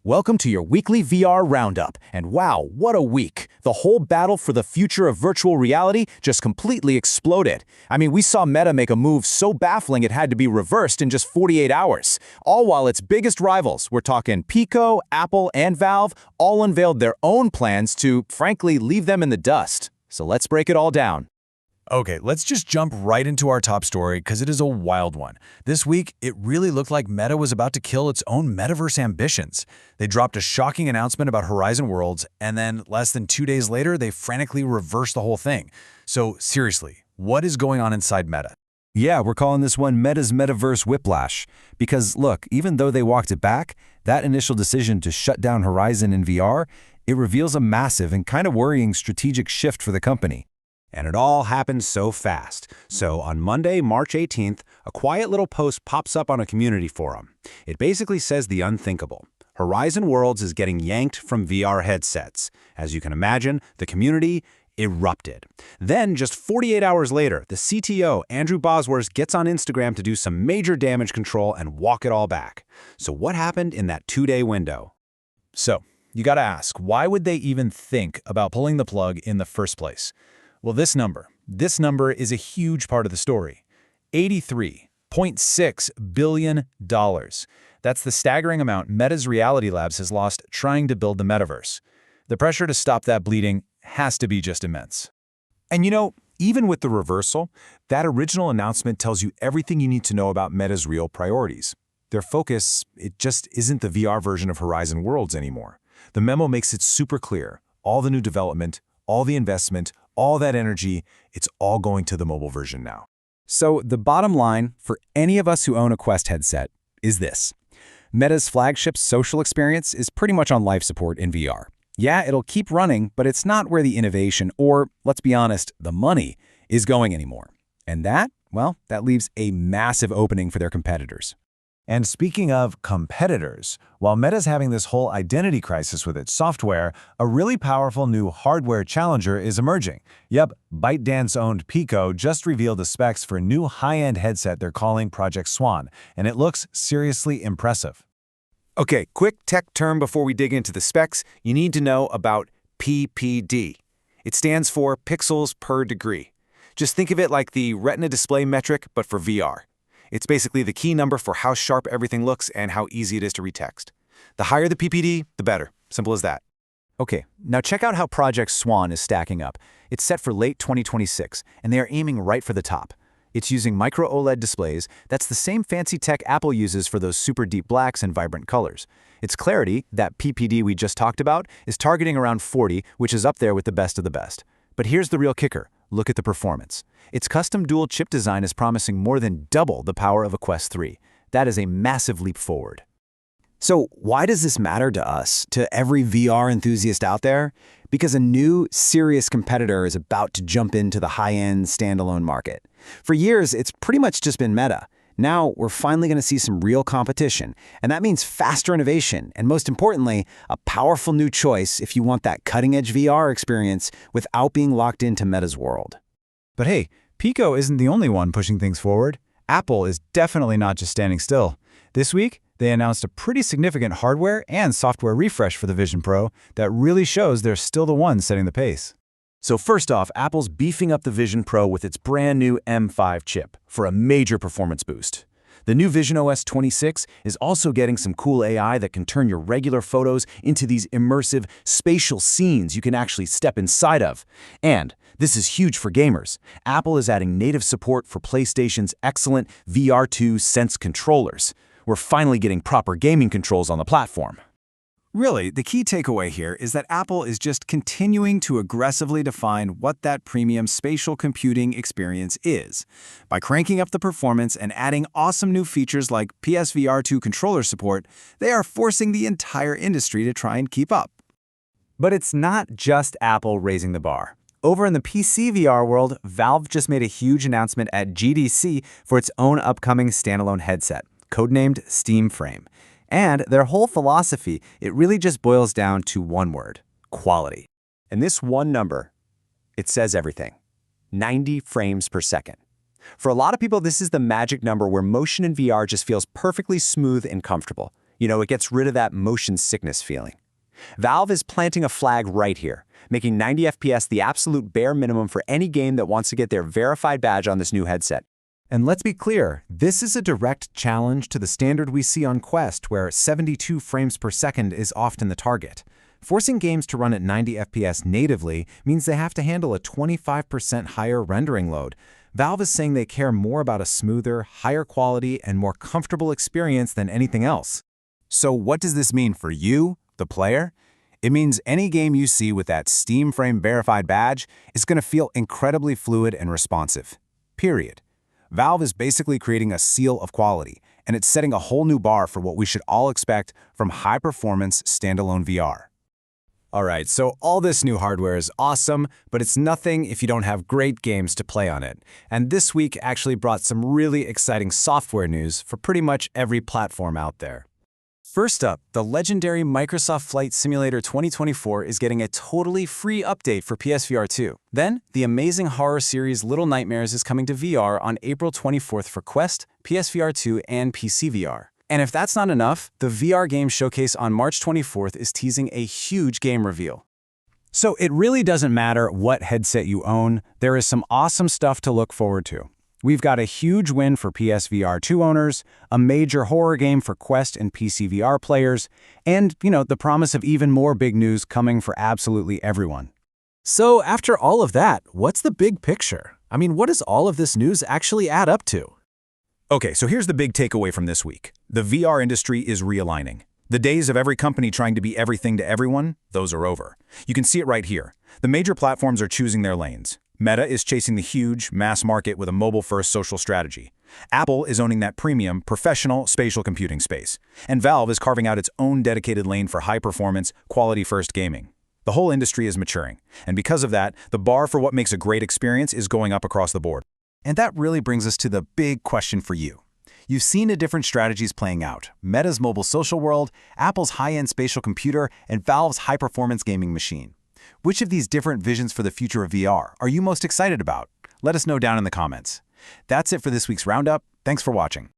Welcome to your weekly VR Roundup. And wow, what a week! The whole battle for the future of virtual reality just completely exploded. I mean, we saw Meta make a move so baffling it had to be reversed in just 48 hours. All while its biggest rivals, we're talking Pico, Apple, and Valve, all unveiled their own plans to, frankly, leave them in the dust. So let's break it all down. Okay, let's just jump right into our top story because it is a wild one. This week, it really looked like Meta was about to kill its own metaverse ambitions. They dropped a shocking announcement about Horizon Worlds, and then less than 2 days later, they frantically reversed the whole thing. So seriously, what is going on inside Meta? Yeah, we're calling this one Meta's Metaverse Whiplash. Because look, even though they walked it back, that initial decision to shut down Horizon in VR, it reveals a massive and kind of worrying strategic shift for the company. And it all happened so fast. So on Monday, March 18th, a quiet little post pops up on a community forum. It basically says the unthinkable. Horizon Worlds is getting yanked from VR headsets. As you can imagine, the community erupted. Then, just 48 hours later, the CTO, Andrew Bosworth, gets on Instagram to do some major damage control and walk it all back. So what happened in that 2-day window? So, you gotta ask, why would they even think about pulling the plug in the first place? Well, this number is a huge part of the story. $83.6 billion. That's the staggering amount Meta's Reality Labs has lost trying to build the metaverse. The pressure to stop that bleeding has to be just immense. And you know, even with the reversal, that original announcement tells you everything you need to know about Meta's real priorities. Their focus, it just isn't the VR version of Horizon Worlds anymore. The memo makes it super clear. All the new development, all the investment, all that energy, it's all going to the mobile version now. So the bottom line for any of us who own a Quest headset is this. Meta's flagship social experience is pretty much on life support in VR. Yeah, it'll keep running, but it's not where the innovation, or let's be honest, the money, is going anymore. And that, well, that leaves a massive opening for their competitors. And speaking of competitors, while Meta's having this whole identity crisis with its software, a really powerful new hardware challenger is emerging. Yep, ByteDance-owned Pico just revealed the specs for a new high-end headset they're calling Project Swan, and it looks seriously impressive. Okay, quick tech term before we dig into the specs. You need to know about PPD. It stands for pixels per degree. Just think of it like the Retina display metric, but for VR. It's basically the key number for how sharp everything looks and how easy it is to read text. The higher the PPD, the better. Simple as that. Okay, now check out how Project Swan is stacking up. It's set for late 2026, and they are aiming right for the top. It's using micro OLED displays. That's the same fancy tech Apple uses for those super deep blacks and vibrant colors. Its clarity, that PPD we just talked about, is targeting around 40, which is up there with the best of the best. But here's the real kicker. Look at the performance. Its custom dual chip design is promising more than double the power of a Quest 3. That is a massive leap forward. So why does this matter to us, to every VR enthusiast out there? Because a new, serious competitor is about to jump into the high-end standalone market. For years, it's pretty much just been Meta. Now, we're finally going to see some real competition, and that means faster innovation, and most importantly, a powerful new choice if you want that cutting-edge VR experience without being locked into Meta's world. But hey, Pico isn't the only one pushing things forward. Apple is definitely not just standing still. This week, they announced a pretty significant hardware and software refresh for the Vision Pro that really shows they're still the ones setting the pace. So first off, Apple's beefing up the Vision Pro with its brand new M5 chip for a major performance boost. The new Vision OS 26 is also getting some cool AI that can turn your regular photos into these immersive spatial scenes you can actually step inside of. And this is huge for gamers. Apple is adding native support for PlayStation's excellent VR2 Sense controllers. We're finally getting proper gaming controls on the platform. Really, the key takeaway here is that Apple is just continuing to aggressively define what that premium spatial computing experience is. By cranking up the performance and adding awesome new features like PSVR2 controller support, they are forcing the entire industry to try and keep up. But it's not just Apple raising the bar. Over in the PC VR world, Valve just made a huge announcement at GDC for its own upcoming standalone headset, codenamed Steam Frame. And their whole philosophy, it really just boils down to one word: quality. And this one number, it says everything. 90 frames per second. For a lot of people, this is the magic number where motion in VR just feels perfectly smooth and comfortable. It gets rid of that motion sickness feeling. Valve is planting a flag right here, making 90 FPS the absolute bare minimum for any game that wants to get their verified badge on this new headset. And let's be clear, this is a direct challenge to the standard we see on Quest, where 72 frames per second is often the target. Forcing games to run at 90 FPS natively means they have to handle a 25% higher rendering load. Valve is saying they care more about a smoother, higher quality, and more comfortable experience than anything else. So what does this mean for you, the player? It means any game you see with that Steam Frame verified badge is going to feel incredibly fluid and responsive. Period. Valve is basically creating a seal of quality, and it's setting a whole new bar for what we should all expect from high-performance standalone VR. All right, so all this new hardware is awesome, but it's nothing if you don't have great games to play on it. And this week actually brought some really exciting software news for pretty much every platform out there. First up, the legendary Microsoft Flight Simulator 2024 is getting a totally free update for PSVR 2. Then, the amazing horror series Little Nightmares is coming to VR on April 24th for Quest, PSVR 2, and PC VR. And if that's not enough, the VR Game Showcase on March 24th is teasing a huge game reveal. So it really doesn't matter what headset you own, there is some awesome stuff to look forward to. We've got a huge win for PSVR 2 owners, a major horror game for Quest and PC VR players, and, the promise of even more big news coming for absolutely everyone. So after all of that, what's the big picture? What does all of this news actually add up to? Okay, so here's the big takeaway from this week. The VR industry is realigning. The days of every company trying to be everything to everyone, those are over. You can see it right here. The major platforms are choosing their lanes. Meta is chasing the huge, mass market with a mobile-first social strategy. Apple is owning that premium, professional spatial computing space. And Valve is carving out its own dedicated lane for high-performance, quality-first gaming. The whole industry is maturing. And because of that, the bar for what makes a great experience is going up across the board. And that really brings us to the big question for you. You've seen the different strategies playing out: Meta's mobile social world, Apple's high-end spatial computer, and Valve's high-performance gaming machine. Which of these different visions for the future of VR are you most excited about? Let us know down in the comments. That's it for this week's Roundup. Thanks for watching.